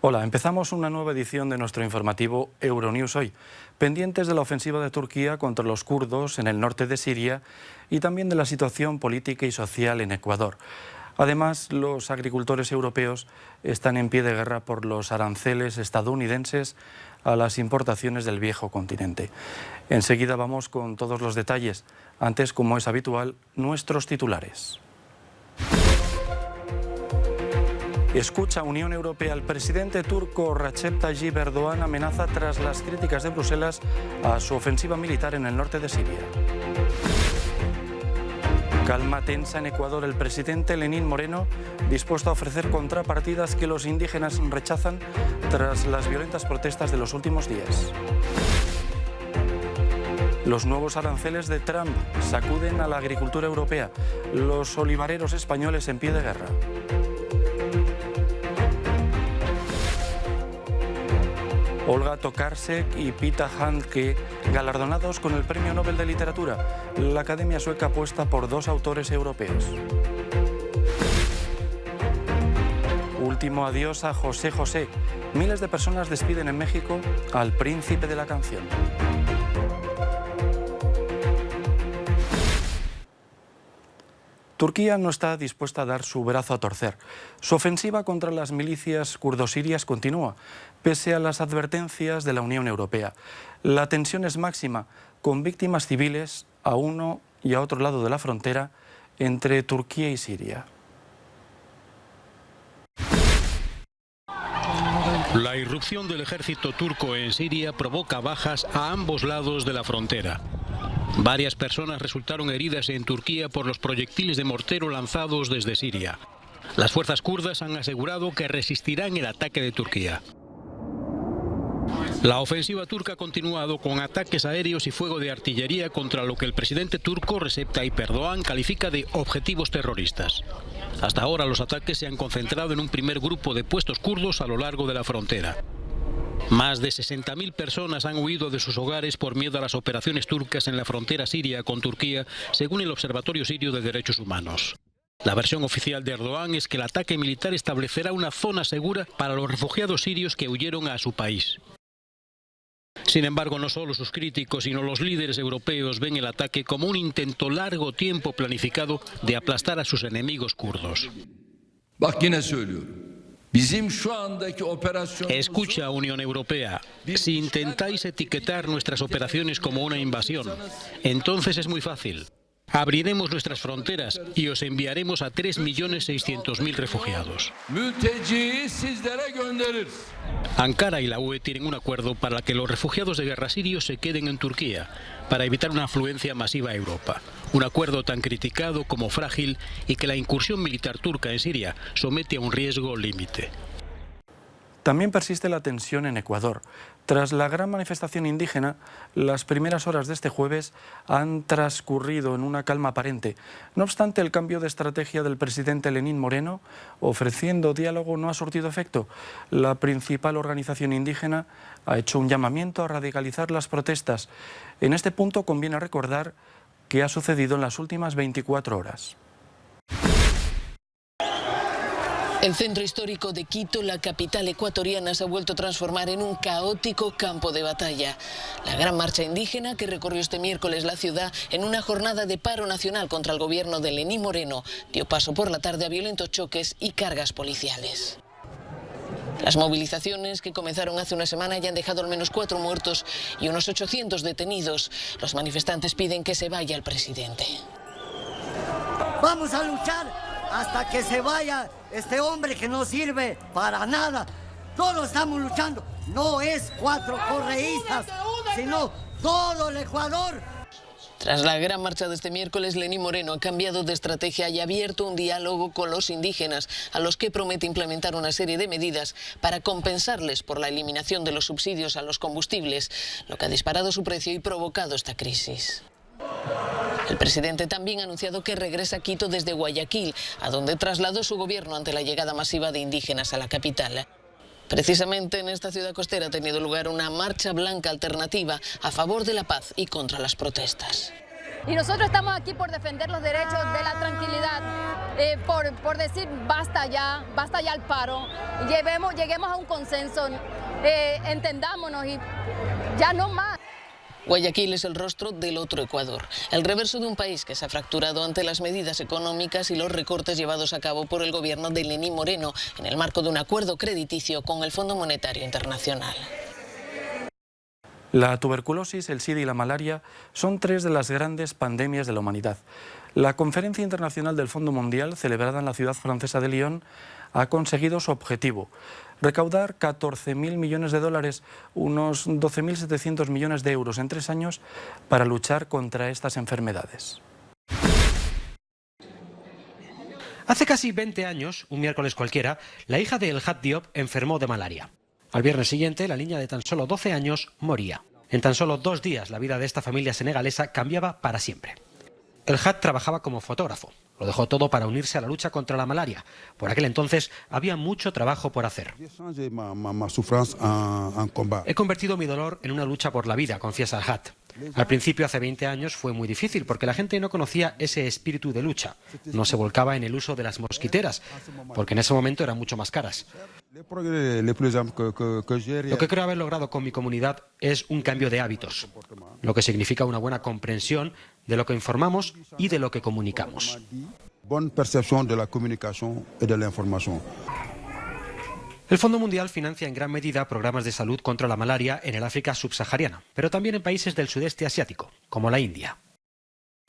Hola, empezamos una nueva edición de nuestro informativo Euronews Hoy, pendientes de la ofensiva de Turquía contra los kurdos en el norte de Siria y también de la situación política y social en Ecuador. Además, los agricultores europeos están en pie de guerra por los aranceles estadounidenses a las importaciones del viejo continente. Enseguida vamos con todos los detalles. Antes, como es habitual, nuestros titulares. Escucha Unión Europea. El presidente turco Recep Tayyip Erdogan amenaza tras las críticas de Bruselas a su ofensiva militar en el norte de Siria. Calma tensa en Ecuador. El presidente Lenín Moreno dispuesto a ofrecer contrapartidas que los indígenas rechazan tras las violentas protestas de los últimos días. Los nuevos aranceles de Trump sacuden a la agricultura europea. Los olivareros españoles en pie de guerra. Olga Tokarczuk y Pita Handke, galardonados con el Premio Nobel de Literatura. La Academia Sueca apuesta por dos autores europeos. Último adiós a José José. Miles de personas despiden en México al príncipe de la canción. Turquía no está dispuesta a dar su brazo a torcer. Su ofensiva contra las milicias kurdosirias continúa, pese a las advertencias de la Unión Europea. La tensión es máxima, con víctimas civiles a uno y a otro lado de la frontera entre Turquía y Siria. La irrupción del ejército turco en Siria provoca bajas a ambos lados de la frontera. Varias personas resultaron heridas en Turquía por los proyectiles de mortero lanzados desde Siria. Las fuerzas kurdas han asegurado que resistirán el ataque de Turquía. La ofensiva turca ha continuado con ataques aéreos y fuego de artillería contra lo que el presidente turco Recep Tayyip Erdogan califica de objetivos terroristas. Hasta ahora los ataques se han concentrado en un primer grupo de puestos kurdos a lo largo de la frontera. Más de 60.000 personas han huido de sus hogares por miedo a las operaciones turcas en la frontera siria con Turquía, según el Observatorio Sirio de Derechos Humanos. La versión oficial de Erdogan es que el ataque militar establecerá una zona segura para los refugiados sirios que huyeron a su país. Sin embargo, no solo sus críticos, sino los líderes europeos ven el ataque como un intento largo tiempo planificado de aplastar a sus enemigos kurdos. Escucha, Unión Europea, si intentáis etiquetar nuestras operaciones como una invasión, entonces es muy fácil. Abriremos nuestras fronteras y os enviaremos a 3.600.000 refugiados. Ankara y la UE tienen un acuerdo para que los refugiados de guerra sirios se queden en Turquía, para evitar una afluencia masiva a Europa. Un acuerdo tan criticado como frágil y que la incursión militar turca en Siria somete a un riesgo límite. También persiste la tensión en Ecuador. Tras la gran manifestación indígena, las primeras horas de este jueves han transcurrido en una calma aparente. No obstante, el cambio de estrategia del presidente Lenín Moreno, ofreciendo diálogo, no ha surtido efecto. La principal organización indígena ha hecho un llamamiento a radicalizar las protestas. En este punto conviene recordar qué ha sucedido en las últimas 24 horas. El centro histórico de Quito, la capital ecuatoriana, se ha vuelto a transformar en un caótico campo de batalla. La gran marcha indígena que recorrió este miércoles la ciudad en una jornada de paro nacional contra el gobierno de Lenín Moreno dio paso por la tarde a violentos choques y cargas policiales. Las movilizaciones, que comenzaron hace una semana, ya han dejado al menos 4 muertos y unos 800 detenidos. Los manifestantes piden que se vaya el presidente. Vamos a luchar hasta que se vaya este hombre que no sirve para nada. Todos estamos luchando. No es 4 correístas, sino todo el Ecuador. Tras la gran marcha de este miércoles, Lenín Moreno ha cambiado de estrategia y ha abierto un diálogo con los indígenas, a los que promete implementar una serie de medidas para compensarles por la eliminación de los subsidios a los combustibles, lo que ha disparado su precio y provocado esta crisis. El presidente también ha anunciado que regresa a Quito desde Guayaquil, a donde trasladó su gobierno ante la llegada masiva de indígenas a la capital. Precisamente en esta ciudad costera ha tenido lugar una marcha blanca alternativa a favor de la paz y contra las protestas. Y nosotros estamos aquí por defender los derechos de la tranquilidad, por decir basta ya al paro, lleguemos a un consenso, entendámonos y ya no más. Guayaquil es el rostro del otro Ecuador, el reverso de un país que se ha fracturado ante las medidas económicas y los recortes llevados a cabo por el gobierno de Lenín Moreno en el marco de un acuerdo crediticio con el Fondo Monetario Internacional. La tuberculosis, el SIDA y la malaria son tres de las grandes pandemias de la humanidad. La Conferencia Internacional del Fondo Mundial, celebrada en la ciudad francesa de Lyon, ha conseguido su objetivo: recaudar 14.000 millones de dólares, unos 12.700 millones de euros en 3 años, para luchar contra estas enfermedades. Hace casi 20 años, un miércoles cualquiera, la hija de El Hadj Diop enfermó de malaria. Al viernes siguiente, la niña de tan solo 12 años moría. En tan solo 2 días, la vida de esta familia senegalesa cambiaba para siempre. El Hadj trabajaba como fotógrafo. Lo dejó todo para unirse a la lucha contra la malaria. Por aquel entonces había mucho trabajo por hacer. He convertido mi dolor en una lucha por la vida, confiesa el Hadj. Al principio, hace 20 años, fue muy difícil porque la gente no conocía ese espíritu de lucha. No se volcaba en el uso de las mosquiteras, porque en ese momento eran mucho más caras. Lo que creo haber logrado con mi comunidad es un cambio de hábitos, lo que significa una buena comprensión de lo que informamos y de lo que comunicamos. Buena percepción de la comunicación y de la información. El Fondo Mundial financia en gran medida programas de salud contra la malaria en el África subsahariana, pero también en países del sudeste asiático, como la India.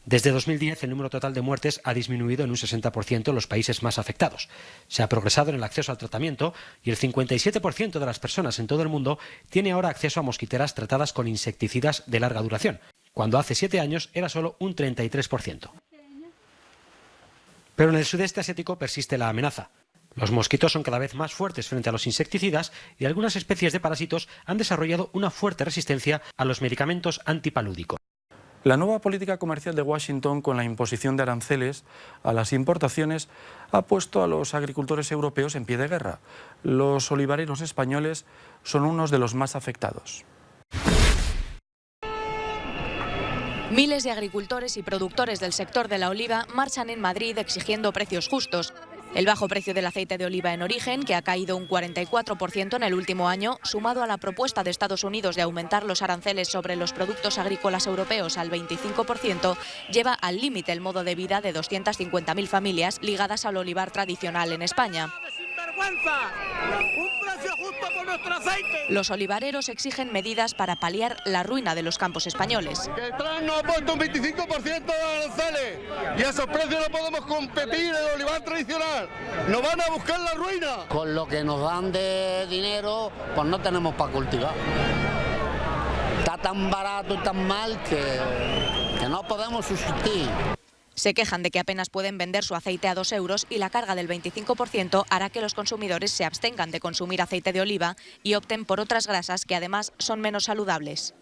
Desde 2010, el número total de muertes ha disminuido en un 60% en los países más afectados. Se ha progresado en el acceso al tratamiento y el 57% de las personas en todo el mundo tiene ahora acceso a mosquiteras tratadas con insecticidas de larga duración, cuando hace 7 años era solo un 33%. Pero en el sudeste asiático persiste la amenaza. Los mosquitos son cada vez más fuertes frente a los insecticidas y algunas especies de parásitos han desarrollado una fuerte resistencia a los medicamentos antipalúdicos. La nueva política comercial de Washington, con la imposición de aranceles a las importaciones, ha puesto a los agricultores europeos en pie de guerra. Los olivareros españoles son unos de los más afectados. Miles de agricultores y productores del sector de la oliva marchan en Madrid exigiendo precios justos. El bajo precio del aceite de oliva en origen, que ha caído un 44% en el último año, sumado a la propuesta de Estados Unidos de aumentar los aranceles sobre los productos agrícolas europeos al 25%, lleva al límite el modo de vida de 250.000 familias ligadas al olivar tradicional en España. Los olivareros exigen medidas para paliar la ruina de los campos españoles. Que Trump nos ha puesto un 25% de aranceles y a esos precios no podemos competir en el olivar tradicional. Nos van a buscar la ruina. Con lo que nos dan de dinero, pues no tenemos para cultivar. Está tan barato y tan mal que no podemos subsistir. Se quejan de que apenas pueden vender su aceite a 2 euros y la carga del 25% hará que los consumidores se abstengan de consumir aceite de oliva y opten por otras grasas que además son menos saludables.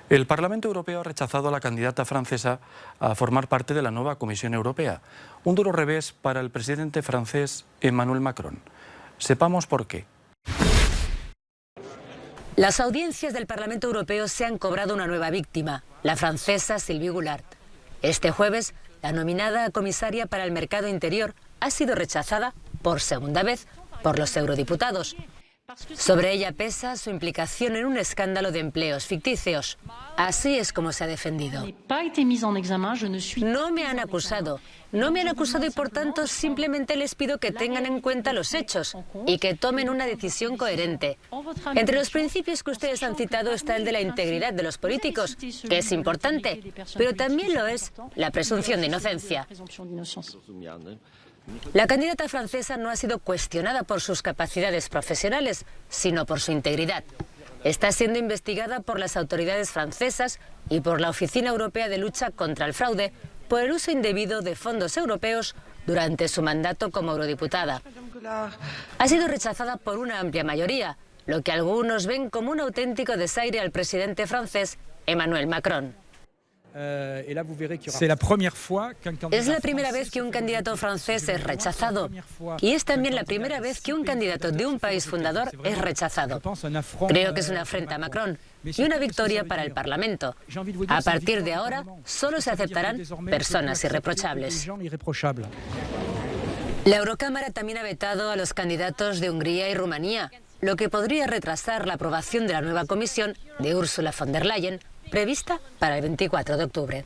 El Parlamento Europeo ha rechazado a la candidata francesa a formar parte de la nueva Comisión Europea. Un duro revés para el presidente francés Emmanuel Macron. Sepamos por qué. Las audiencias del Parlamento Europeo se han cobrado una nueva víctima, la francesa Sylvie Goulard. Este jueves, la nominada comisaria para el mercado interior ha sido rechazada por segunda vez por los eurodiputados. Sobre ella pesa su implicación en un escándalo de empleos ficticios. Así es como se ha defendido. No me han acusado y por tanto simplemente les pido que tengan en cuenta los hechos y que tomen una decisión coherente. Entre los principios que ustedes han citado está el de la integridad de los políticos, que es importante, pero también lo es la presunción de inocencia. La candidata francesa no ha sido cuestionada por sus capacidades profesionales, sino por su integridad. Está siendo investigada por las autoridades francesas y por la Oficina Europea de Lucha contra el Fraude por el uso indebido de fondos europeos durante su mandato como eurodiputada. Ha sido rechazada por una amplia mayoría, lo que algunos ven como un auténtico desaire al presidente francés Emmanuel Macron. Es la primera vez que un candidato francés es rechazado y es también la primera vez que un candidato de un país fundador es rechazado. Creo que es una afrenta a Macron y una victoria para el Parlamento. A partir de ahora, solo se aceptarán personas irreprochables. La Eurocámara también ha vetado a los candidatos de Hungría y Rumanía, lo que podría retrasar la aprobación de la nueva comisión de Ursula von der Leyen, prevista para el 24 de octubre.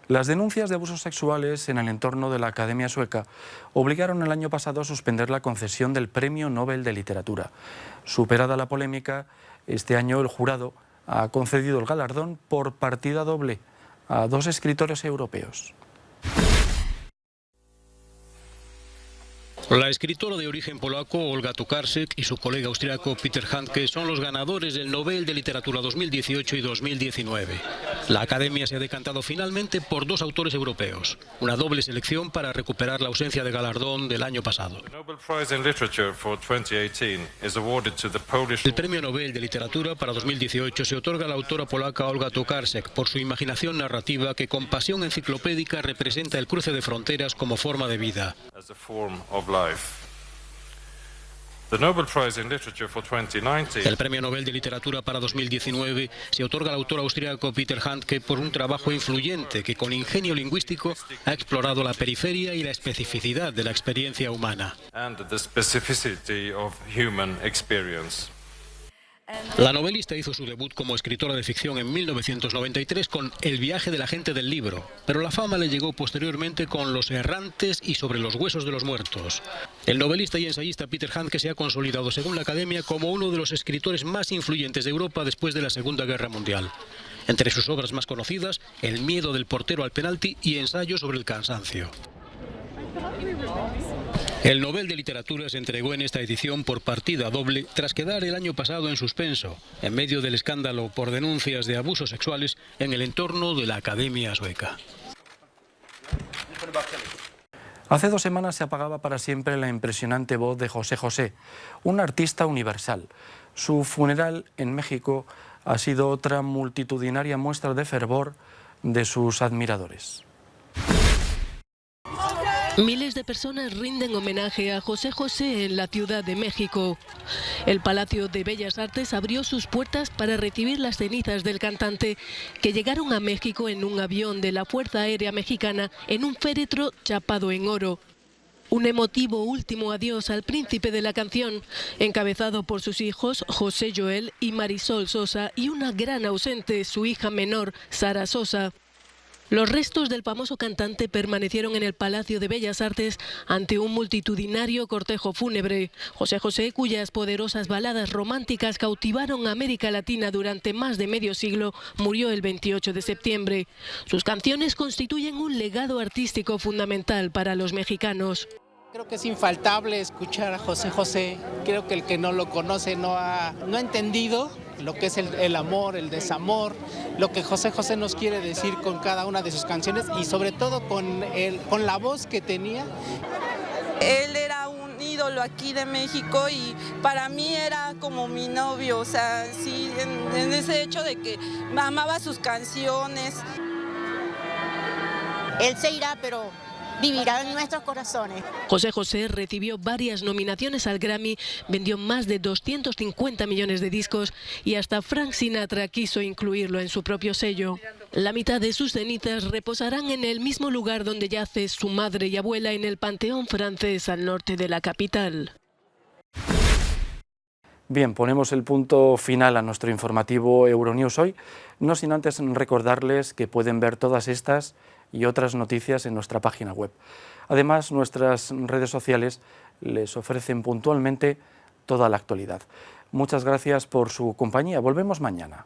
Las denuncias de abusos sexuales en el entorno de la Academia Sueca obligaron el año pasado a suspender la concesión del Premio Nobel de Literatura. Superada la polémica, este año el jurado ha concedido el galardón por partida doble a 2 escritores europeos. La escritora de origen polaco Olga Tokarczuk y su colega austriaco Peter Handke son los ganadores del Nobel de Literatura 2018 y 2019. La Academia se ha decantado finalmente por 2 autores europeos, una doble selección para recuperar la ausencia de galardón del año pasado. El Premio Nobel de Literatura para 2018 se otorga a la autora polaca Olga Tokarczuk por su imaginación narrativa que con pasión enciclopédica representa el cruce de fronteras como forma de vida. El Premio Nobel de Literatura para 2019 se otorga al autor austríaco Peter Handke por un trabajo influyente que con ingenio lingüístico ha explorado la periferia y la especificidad de la experiencia humana. La novelista hizo su debut como escritora de ficción en 1993 con El viaje de la gente del libro, pero la fama le llegó posteriormente con Los errantes y Sobre los huesos de los muertos. El novelista y ensayista Peter Handke se ha consolidado, según la Academia, como uno de los escritores más influyentes de Europa después de la Segunda Guerra Mundial. Entre sus obras más conocidas, El miedo del portero al penalti y Ensayo sobre el cansancio. El Nobel de Literatura se entregó en esta edición por partida doble tras quedar el año pasado en suspenso, en medio del escándalo por denuncias de abusos sexuales en el entorno de la Academia Sueca. Hace 2 semanas se apagaba para siempre la impresionante voz de José José, un artista universal. Su funeral en México ha sido otra multitudinaria muestra de fervor de sus admiradores. Miles de personas rinden homenaje a José José en la Ciudad de México. El Palacio de Bellas Artes abrió sus puertas para recibir las cenizas del cantante, que llegaron a México en un avión de la Fuerza Aérea Mexicana en un féretro chapado en oro. Un emotivo último adiós al príncipe de la canción, encabezado por sus hijos José Joel y Marisol Sosa y una gran ausente, su hija menor, Sara Sosa. Los restos del famoso cantante permanecieron en el Palacio de Bellas Artes ante un multitudinario cortejo fúnebre. José José, cuyas poderosas baladas románticas cautivaron a América Latina durante más de medio siglo, murió el 28 de septiembre. Sus canciones constituyen un legado artístico fundamental para los mexicanos. Creo que es infaltable escuchar a José José. Creo que el que no lo conoce no ha entendido lo que es el amor, el desamor, lo que José José nos quiere decir con cada una de sus canciones y sobre todo con la voz que tenía. Él era un ídolo aquí de México y para mí era como mi novio, o sea, sí, en ese hecho de que amaba sus canciones. Él se irá, pero vivirá en nuestros corazones. José José recibió varias nominaciones al Grammy, vendió más de 250 millones de discos y hasta Frank Sinatra quiso incluirlo en su propio sello. La mitad de sus cenizas reposarán en el mismo lugar donde yace su madre y abuela, en el Panteón francés al norte de la capital. Bien, ponemos el punto final a nuestro informativo Euronews hoy, no sin antes recordarles que pueden ver todas estas y otras noticias en nuestra página web. Además, nuestras redes sociales les ofrecen puntualmente toda la actualidad. Muchas gracias por su compañía. Volvemos mañana.